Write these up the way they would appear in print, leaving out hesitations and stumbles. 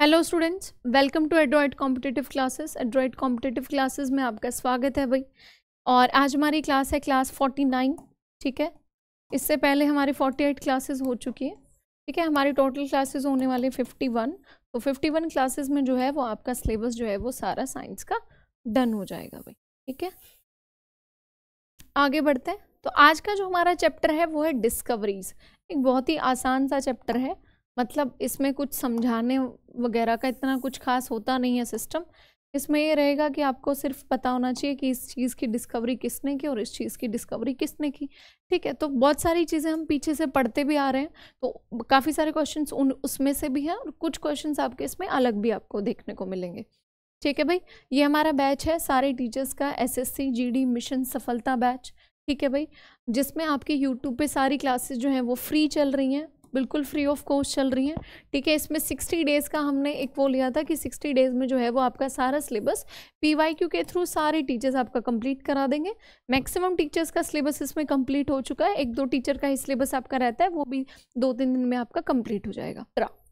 Hello students, welcome to Adroid competitive classes. Adroid competitive classes में आपका स्वागत है भाई। और आज हमारी क्लास है क्लास 49। ठीक है, इससे पहले हमारी 48 क्लासेस हो चुकी है। ठीक है, हमारी टोटल क्लासेस होने वाले 51। तो 51 क्लासेस में जो है वो आपका सिलेबस जो है वो सारा साइंस का डन हो जाएगा भाई। ठीक है, आगे बढ़ते हैं। तो आज का जो हमारा चैप्टर है वो है डिस्कवरीज। एक बहुत ही आसान सा चैप्टर है, मतलब इसमें कुछ समझाने वगैरह का इतना कुछ खास होता नहीं है सिस्टम। इसमें ये रहेगा कि आपको सिर्फ पता होना चाहिए कि इस चीज़ की डिस्कवरी किसने की और इस चीज़ की डिस्कवरी किसने की। ठीक है, तो बहुत सारी चीज़ें हम पीछे से पढ़ते भी आ रहे हैं, तो काफ़ी सारे क्वेश्चंस उसमें से भी हैं और कुछ क्वेश्चंस आपके इसमें अलग भी आपको देखने को मिलेंगे। ठीक है भाई, ये हमारा बैच है सारे टीचर्स का, एसएससी जीडी मिशन सफलता बैच। ठीक है भाई, जिसमें आपके यूट्यूब पे सारी क्लासेस जो हैं वो फ्री चल रही हैं, बिल्कुल फ्री ऑफ कॉस्ट चल रही हैं। ठीक है, इसमें 60 डेज़ का हमने एक वो लिया था कि 60 डेज़ में जो है वो आपका सारा सिलेबस पीवाईक्यू के थ्रू सारे टीचर्स आपका कंप्लीट करा देंगे। मैक्सिमम टीचर्स का सिलेबस इसमें कंप्लीट हो चुका है, 1-2 टीचर का ही सिलेबस आपका रहता है, वो भी 2-3 दिन में आपका कंप्लीट हो जाएगा।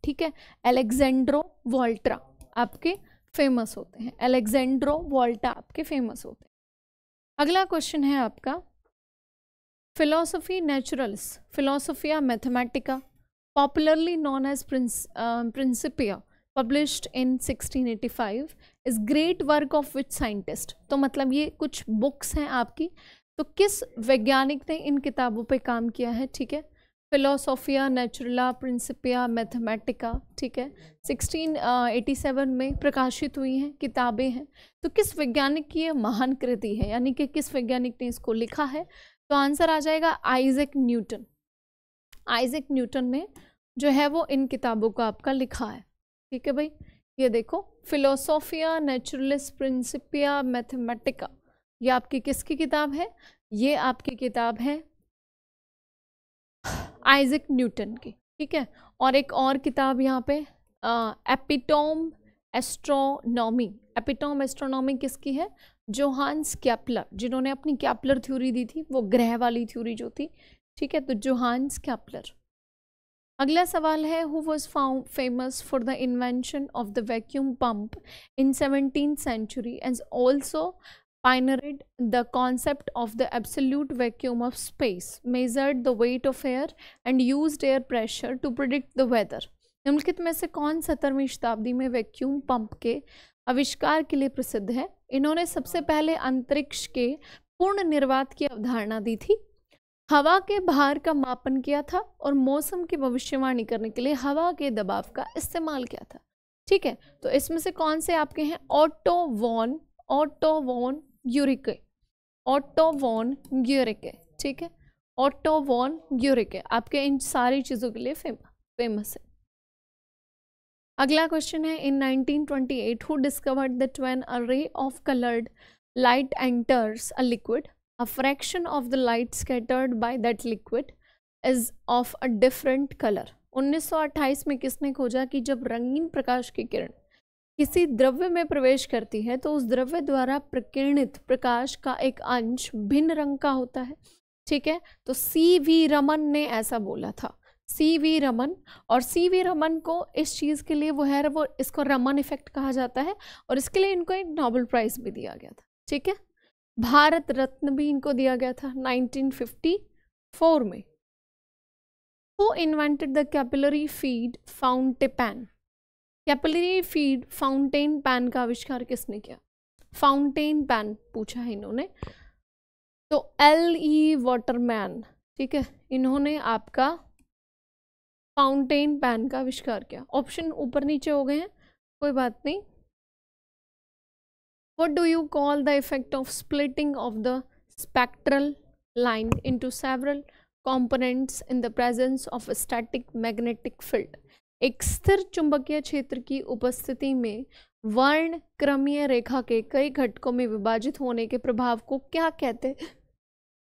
ठीक है, एलेक्जेंड्रो वोल्टा आपके फेमस होते हैं, एलेक्जेंड्रो वोल्टा आपके फेमस होते हैं। अगला क्वेश्चन है आपका Philosophiae Naturalis, Philosophia Mathematica, popularly known as Principia, published in 1685, is great work of which scientist। तो मतलब ये कुछ बुक्स हैं आपकी, तो किस वैज्ञानिक ने इन किताबों पे काम किया है। ठीक है, फिलोसोफिया नेचुरला, प्रिंसिपिया, मैथमेटिका। ठीक है, 1687 में प्रकाशित हुई हैं किताबें हैं। तो किस वैज्ञानिक की ये महान कृति है, यानी कि किस वैज्ञानिक ने इसको लिखा है। तो आंसर आ जाएगा आइजैक न्यूटन। आइजैक न्यूटन ने जो है वो इन किताबों को आपका लिखा है। ठीक है भाई, ये देखो फिलोसोफिया नेचुरलिस प्रिंसिपिया मैथमेटिका, ये आपकी किसकी किताब है, ये आपकी किताब है आइजैक न्यूटन की। ठीक है, और एक और किताब यहाँ पे एपिटोम एस्ट्रोनॉमी। एपिटोम एस्ट्रोनॉमी किसकी है, जोहान्स कैप्लर, जिन्होंने अपनी कैप्लर थ्योरी दी थी, वो ग्रह वाली थ्योरी जो थी। ठीक है, तो जोहान्स कैप्लर। अगला सवाल है who was found famous for the invention of the vacuum pump in 17th century and also pioneered the concept of the absolute vacuum of space, measured the weight of air and used air pressure to predict the weather। निम्नलिखित में से कौन 17वीं शताब्दी में vacuum pump के आविष्कार के लिए प्रसिद्ध है। इन्होंने सबसे पहले अंतरिक्ष के पूर्ण निर्वात की अवधारणा दी थी, हवा के भार का मापन किया था और मौसम की भविष्यवाणी करने के लिए हवा के दबाव का इस्तेमाल किया था। ठीक है, तो इसमें से कौन से आपके हैं, ओटो वॉन ग्यूरिके, ओटो वॉन ग्यूरिके। ठीक है, ओटो वॉन ग्यूरिके आपके इन सारी चीज़ों के लिए फेमस है। अगला क्वेश्चन है इन 1928 who discovered that when a ray of coloured light enters a liquid, a fraction of the light scattered by that liquid is of a different color। 1928 में किसने खोजा कि जब रंगीन प्रकाश की किरण किसी द्रव्य में प्रवेश करती है तो उस द्रव्य द्वारा प्रकीर्णित प्रकाश का एक अंश भिन्न रंग का होता है। ठीक है, तो CV रमन ने ऐसा बोला था, CV रमन। और CV रमन को इस चीज़ के लिए वो है, वो इसको रमन इफेक्ट कहा जाता है और इसके लिए इनको एक नोबेल प्राइज़ भी दिया गया था। ठीक है, भारत रत्न भी इनको दिया गया था 1954 में। Who invented the capillary feed fountain pen? Capillary feed fountain pan का आविष्कार किसने किया, फाउंटेन पैन पूछा है इन्होंने, तो LE वाटरमैन। ठीक है, इन्होंने आपका फाउंटेन पैन का आविष्कार किया। ऑप्शन ऊपर नीचे हो गए हैं, कोई बात नहीं। What do you call the effect of splitting of the spectral line into several components in the presence of a static magnetic field? एक स्थिर चुंबकीय क्षेत्र की उपस्थिति में वर्ण क्रमीय रेखा के कई घटकों में विभाजित होने के प्रभाव को क्या कहते हैं,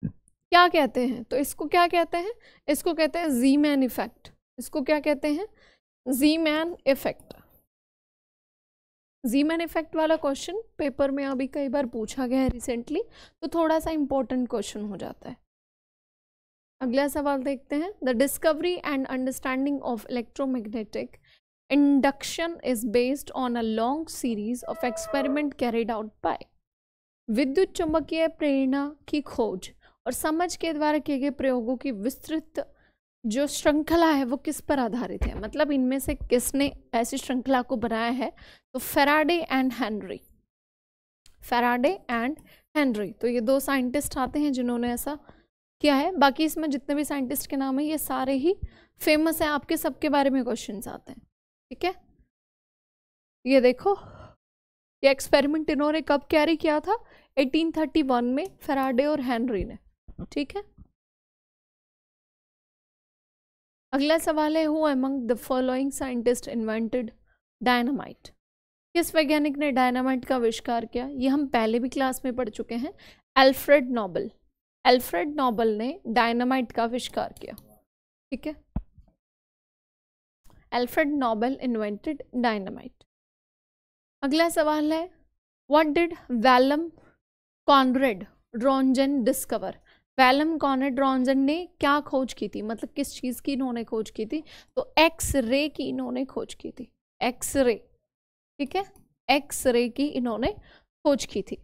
क्या कहते हैं। तो इसको क्या कहते हैं, इसको कहते हैं ज़ीमैन इफेक्ट। इसको क्या कहते हैं, ज़ीमैन इफेक्ट। ज़ीमैन इफेक्ट वाला क्वेश्चन पेपर में अभी कई बार पूछा गया है रिसेंटली, तो थोड़ा सा इंपॉर्टेंट क्वेश्चन हो जाता है। अगला सवाल देखते हैं, the discovery and understanding of electromagnetic induction is based on a long series of experiment carried out by. विद्युत चुंबकीय प्रेरणा की खोज और समझ के द्वारा किए गए प्रयोगों की विस्तृत जो श्रृंखला है वो किस पर आधारित है, मतलब इनमें से किसने ऐसी श्रृंखला को बनाया है, तो Faraday and Henry. Faraday and Henry, तो ये दो साइंटिस्ट आते हैं जिन्होंने ऐसा किया है। बाकी इसमें जितने भी साइंटिस्ट के नाम है ये सारे ही फेमस हैं, आपके सबके बारे में क्वेश्चंस आते हैं, ठीक है। ये देखो, ये एक्सपेरिमेंट इन्होंने कब कैरी किया था, 1831 में फैराडे और हेनरी ने, ठीक है। अगला सवाल है, who among the following scientist invented dynamite. किस वैज्ञानिक ने डायनामाइट का आविष्कार किया, ये हम पहले भी क्लास में पढ़ चुके हैं, अल्फ्रेड नोबल। अल्फ्रेड नोबल ने डायनामाइट का आविष्कार किया, ठीक है। Alfred Nobel invented dynamite. अगला सवाल है, what did Wilhelm Conrad Roentgen discover. Wilhelm Conrad Roentgen ने क्या खोज की थी, मतलब किस चीज़ की इन्होंने खोज की थी, तो एक्स रे की इन्होंने खोज की थी, एक्स रे, ठीक है, एक्स रे की इन्होंने खोज की थी।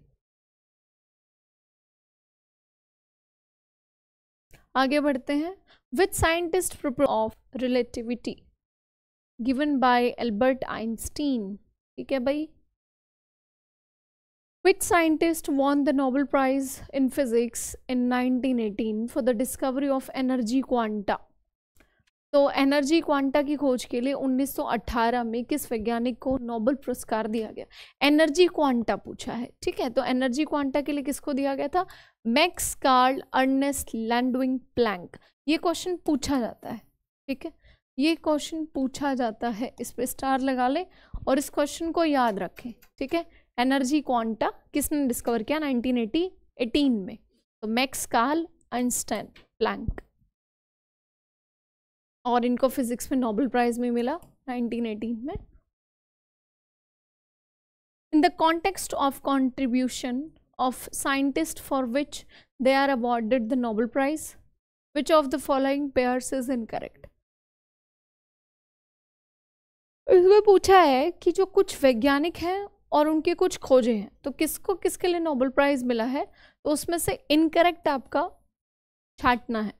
आगे बढ़ते हैं, which scientist propose of relativity given by Albert Einstein, ठीक है भाई। Which scientist won the Nobel Prize in Physics in 1918 for the discovery of energy quanta? तो एनर्जी क्वांटा की खोज के लिए 1918 में किस वैज्ञानिक को नोबेल पुरस्कार दिया गया। एनर्जी क्वांटा पूछा है, ठीक है, तो एनर्जी क्वांटा के लिए किसको दिया गया था, मैक्स कार्ल अर्नेस्ट लैंडविंग प्लैंक। ये क्वेश्चन पूछा जाता है, ठीक है, ये क्वेश्चन पूछा जाता है, इस पे स्टार लगा ले और इस क्वेश्चन को याद रखें, ठीक है। एनर्जी क्वांटा किसने डिस्कवर किया, 1918 में, तो मैक्स कार्ल आइंस्टाइन प्लैंक, और इनको फिजिक्स में नोबेल प्राइज में मिला 1918 में। In the context of contribution of scientist for which they are awarded the Nobel prize, which of the following pairs is incorrect. इसमें पूछा है कि जो कुछ वैज्ञानिक हैं और उनके कुछ खोजें हैं, तो किसको किसके लिए नोबेल प्राइज मिला है, तो उसमें से इनकरेक्ट आपका छांटना है।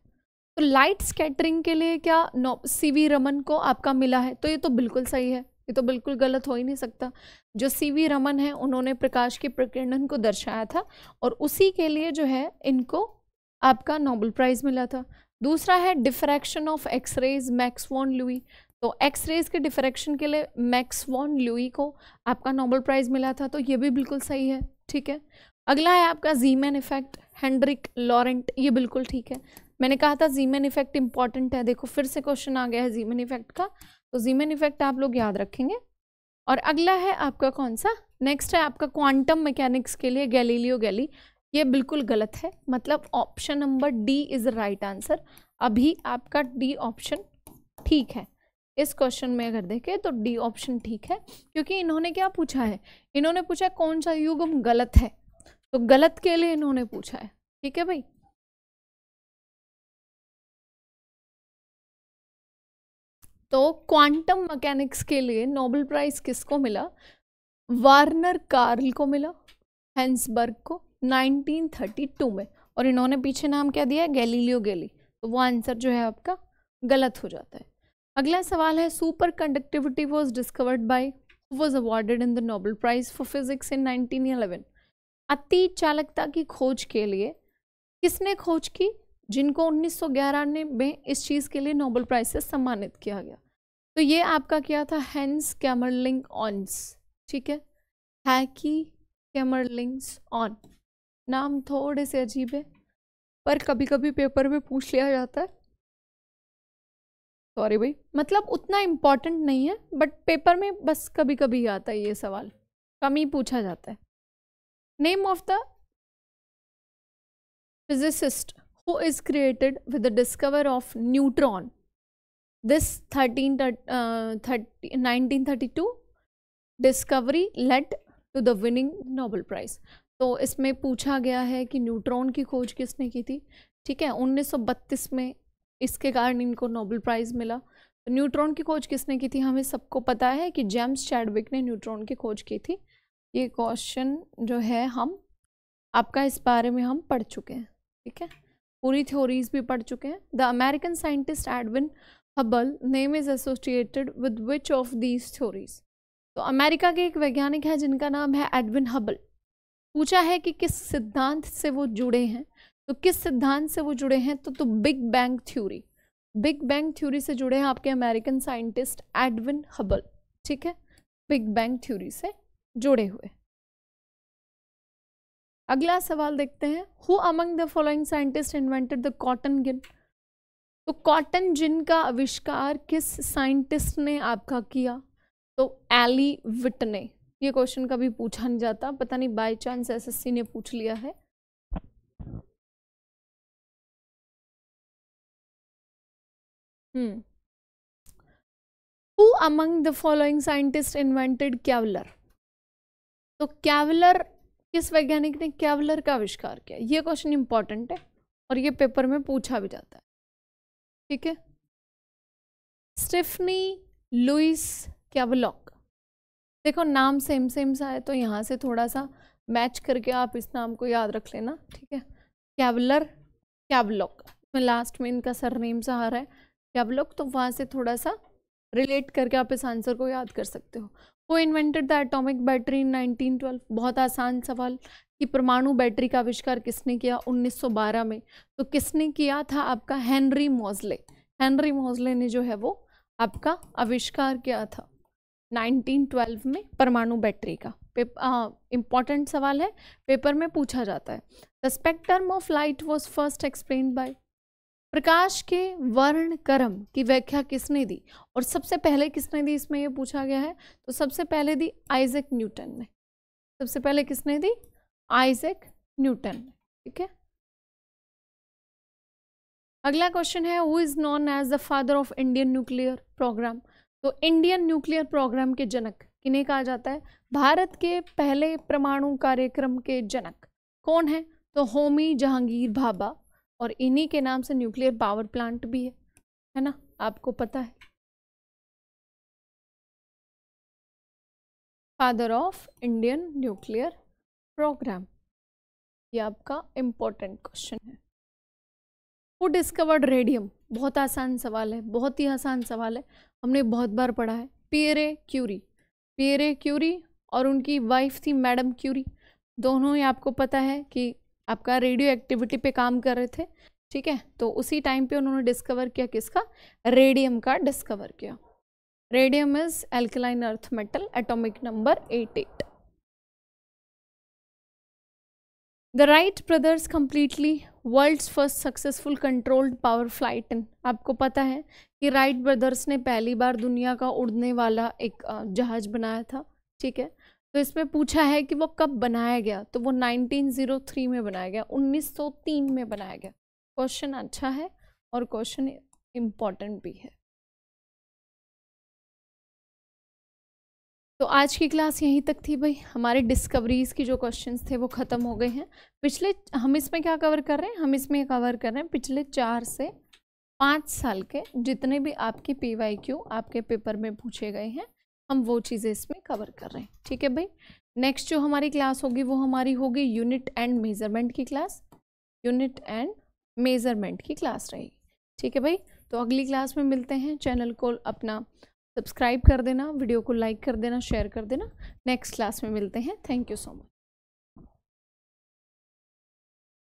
तो लाइट स्कैटरिंग के लिए क्या सीवी रमन को आपका मिला है, तो ये तो बिल्कुल सही है, ये तो बिल्कुल गलत हो ही नहीं सकता। जो सीवी रमन है उन्होंने प्रकाश के प्रकीर्णन को दर्शाया था और उसी के लिए जो है इनको आपका नोबेल प्राइज मिला था। दूसरा है diffraction of X rays, Max von Laue, तो एक्सरेज के डिफ्रैक्शन के लिए मैक्स वॉन लुई को आपका नोबेल प्राइज मिला था, तो ये भी बिल्कुल सही है, ठीक है। अगला है आपका जीमैन इफेक्ट, हेनरिक लॉरेंट, ये बिल्कुल ठीक है। मैंने कहा था जीमैन इफेक्ट इंपॉर्टेंट है, देखो फिर से क्वेश्चन आ गया है जीमैन इफेक्ट का, तो जीमैन इफेक्ट आप लोग याद रखेंगे। और अगला है आपका कौन सा, नेक्स्ट है आपका क्वांटम मैकेनिक्स के लिए गैलीलियो गैली, ये बिल्कुल गलत है, मतलब option number D is right answer. अभी आपका डी ऑप्शन ठीक है, इस क्वेश्चन में अगर देखें तो डी ऑप्शन ठीक है, क्योंकि इन्होंने क्या पूछा है, इन्होंने पूछा है कौन सा युग्म गलत है, तो गलत के लिए इन्होंने पूछा है, ठीक है भाई। तो क्वांटम मैकेनिक्स के लिए नोबेल प्राइज किसको मिला, वार्नर कार्ल को मिला, हेंसबर्ग को 1932 में, और इन्होंने पीछे नाम क्या दिया है, गैलीलियो गैली, तो वो आंसर जो है आपका गलत हो जाता है। अगला सवाल है, superconductivity was discovered by, was awarded in the Nobel prize for physics in 1911। अति चालकता की खोज के लिए किसने खोज की, जिनको 1911 में इस चीज़ के लिए नोबेल प्राइज से सम्मानित किया गया, तो ये आपका क्या था, हेंस कैमरलिंग ऑन्स, ठीक है, हैकी कैमरलिंग्स ऑन, नाम थोड़े से अजीब है पर कभी कभी पेपर में पूछ लिया जाता है, सॉरी भाई, मतलब उतना इम्पॉर्टेंट नहीं है बट पेपर में बस कभी कभी आता है ये सवाल, कम ही पूछा जाता है। Name of the physicist who is created with the discovery of neutron. This 1932 discovery led to the winning Nobel Prize. तो इसमें पूछा गया है कि न्यूट्रॉन की खोज किसने की थी, ठीक है, 1932 में, इसके कारण इनको नोबेल प्राइज मिला। तो तो न्यूट्रॉन की खोज किसने की थी? हमें सबको पता है कि जेम्स चैडविक ने न्यूट्रॉन की खोज की थी। ये क्वेश्चन जो है हम आपका इस बारे में हम पढ़ चुके हैं, ठीक है, पूरी थ्योरीज भी पढ़ चुके हैं। The American scientist Edwin Hubble name is associated with which of these theories? तो अमेरिका के एक वैज्ञानिक है जिनका नाम है एडविन हबल। पूछा है कि किस सिद्धांत से वो जुड़े हैं, तो किस सिद्धांत से वो जुड़े हैं? तो big bang theory, big bang theory से जुड़े हैं आपके अमेरिकन साइंटिस्ट एडविन हबल, ठीक है, बिग बैंग थ्योरी से जुड़े हुए। अगला सवाल देखते हैं, who among the following scientist invented the cotton gin? तो कॉटन जिन का आविष्कार किस साइंटिस्ट ने आपका किया? तो एली विटने। ये क्वेश्चन कभी पूछा नहीं जाता, पता नहीं बाय चांस एसएससी ने पूछ लिया है। Who among the following scientists invented Kevlar? तो कैवलर, किस वैज्ञानिक ने कैवलर का आविष्कार किया? ये क्वेश्चन इंपॉर्टेंट है और ये पेपर में पूछा भी जाता है, ठीक है। स्टीफनी लुइस कैवलॉक, देखो नाम सेम सेम सा है तो यहाँ से थोड़ा सा मैच करके आप इस नाम को याद रख लेना, ठीक है। कैवलर, कैवलॉक, लास्ट में इनका सरनेम सा आ रहा है कैवलॉक, तो वहाँ से थोड़ा सा रिलेट करके आप इस आंसर को याद कर सकते हो। वो invented the atomic battery in 1912, बहुत आसान सवाल कि परमाणु बैटरी का आविष्कार किसने किया? 1912 में। तो किसने किया था? आपका हेनरी मोज़ले। हेनरी मोज़ले ने जो है वो आपका आविष्कार किया था 1912 में परमाणु बैटरी का। इंपॉर्टेंट सवाल है, पेपर में पूछा जाता है। The spectrum of light was first explained by, प्रकाश के वर्ण क्रम की व्याख्या किसने दी और सबसे पहले किसने दी? इसमें ये पूछा गया है, तो सबसे पहले दी आइजैक न्यूटन ने। सबसे पहले किसने दी? आइजैक न्यूटन ने, ठीक है। अगला क्वेश्चन है, who is known as the father of Indian nuclear program? तो इंडियन न्यूक्लियर प्रोग्राम के जनक किन्हें कहा जाता है? भारत के पहले परमाणु कार्यक्रम के जनक कौन है? तो होमी जहांगीर भाभा, और इन्हीं के नाम से न्यूक्लियर पावर प्लांट भी है ना, आपको पता है। Father of Indian nuclear program, ये आपका इंपॉर्टेंट क्वेश्चन है। Who discovered radium? बहुत आसान सवाल है, बहुत ही आसान सवाल है, हमने बहुत बार पढ़ा है। पियरे क्यूरी, पियरे क्यूरी और उनकी वाइफ थी मैडम क्यूरी, दोनों ही आपको पता है कि आपका रेडियो एक्टिविटी पे काम कर रहे थे, ठीक है। तो उसी टाइम पे उन्होंने डिस्कवर किया किसका? रेडियम का डिस्कवर किया। Radium is alkaline earth metal, atomic number 88। The Wright brothers completely world's first successful controlled power flight in, आपको पता है कि राइट ब्रदर्स ने पहली बार दुनिया का उड़ने वाला एक जहाज बनाया था, ठीक है। तो इसमें पूछा है कि वो कब बनाया गया? तो वो 1903 में बनाया गया, 1903 में बनाया गया। क्वेश्चन अच्छा है और क्वेश्चन इम्पॉर्टेंट भी है। तो आज की क्लास यहीं तक थी भाई। हमारे डिस्कवरीज की जो क्वेश्चंस थे वो ख़त्म हो गए हैं। पिछले हम इसमें क्या कवर कर रहे हैं? हम इसमें कवर कर रहे हैं पिछले 4 से 5 साल के जितने भी आपके PYQ आपके पेपर में पूछे गए हैं, हम वो चीज़ें इसमें कवर कर रहे हैं, ठीक है भाई। नेक्स्ट जो हमारी क्लास होगी वो हमारी होगी यूनिट एंड मेज़रमेंट की क्लास, यूनिट एंड मेज़रमेंट की क्लास रहेगी, ठीक है भाई। तो अगली क्लास में मिलते हैं। चैनल को अपना सब्सक्राइब कर देना, वीडियो को लाइक कर देना, शेयर कर देना। नेक्स्ट क्लास में मिलते हैं। Thank you so much.